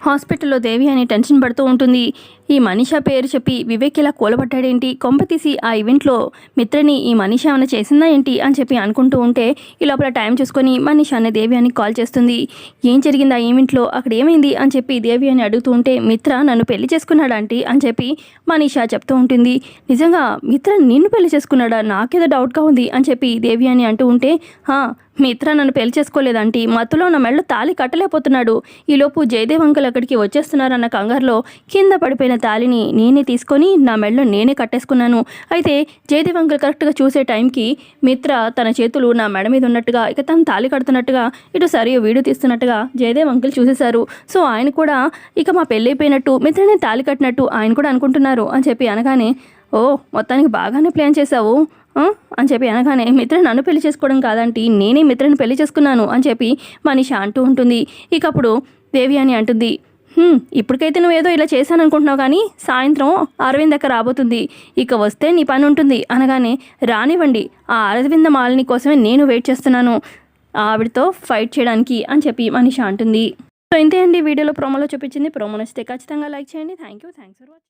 హాస్పిటల్లో దేవి అని టెన్షన్ పడుతూ ఉంటుంది. ఈ మనీషా పేరు చెప్పి వివేక్ ఇలా కూలబట్టాడేంటి, కొంపతీసి ఆ ఈవెంట్లో మిత్రని ఈ మనీషా ఏమైనా చేసిందా ఏంటి అని చెప్పి అనుకుంటూ ఉంటే ఈ లోపల టైం చూసుకొని మనీషా అనే దేవి అని కాల్ చేస్తుంది. ఏం జరిగింది ఆ ఈవెంట్లో, అక్కడ ఏమైంది అని చెప్పి దేవి అని అడుగుతూ ఉంటే మిత్ర నన్ను పెళ్లి చేసుకున్నాడంటీ అని చెప్పి మనీషా చెప్తూ ఉంటుంది. నిజంగా మిత్ర నిన్ను పెళ్లి చేసుకున్నాడా, నాకేదో డౌట్గా ఉంది అని చెప్పి దేవి అని అంటూ ఉంటే మిత్ర నన్ను పెళ్లి చేసుకోలేదంటీ, మత్తులో నా మెళ్ళ తాళి కట్టలేకపోతున్నాడు. ఈలోపు జయదేవ్ అంకుల్ అక్కడికి వచ్చేస్తున్నారన్న కంగారులో కింద పడిపోయిన తాళిని నేనే తీసుకొని నా మెళ్ళలో నేనే కట్టేసుకున్నాను. అయితే జయదేవ్ అంకుల్ కరెక్ట్గా చూసే టైంకి మిత్ర తన చేతులు నా మెడ మీద ఉన్నట్టుగా, ఇక తను తాళి కడుతున్నట్టుగా, ఇటు సరే వీడియో తీస్తున్నట్టుగా జయదేవ్ అంకుల్ చూసేశారు. సో ఆయన కూడా ఇక మా పెళ్ళి అయిపోయినట్టు, మిత్రనే తాళి కట్టినట్టు ఆయన కూడా అనుకుంటున్నారు అని చెప్పి అనగానే, ఓ మొత్తానికి బాగానే ప్లాన్ చేశావు అని చెప్పి అనగానే, మిత్ర నన్ను పెళ్లి చేసుకోవడం కాదంటీ, నేనే మిత్రని పెళ్లి చేసుకున్నాను అని చెప్పి మనీషా అంటూ ఉంటుంది. ఇక అప్పుడు దేవి అని అంటుంది, ఇప్పటికైతే నువ్వేదో ఇలా చేశాను అనుకుంటున్నావు, కానీ సాయంత్రం అరవింద్ అక్క రాబోతుంది, ఇక వస్తే నీ పని ఉంటుంది అనగానే, రానివ్వండి, ఆ అరవింద మాలిని కోసమే నేను వెయిట్ చేస్తున్నాను ఆవిడతో ఫైట్ చేయడానికి అని చెప్పి మనీషా అంటుంది. సో ఇంతే అండి వీడియోలో ప్రోమోలో చూపించింది. ప్రోమో నచ్చితే ఖచ్చితంగా లైక్ చేయండి. Thanks for watching.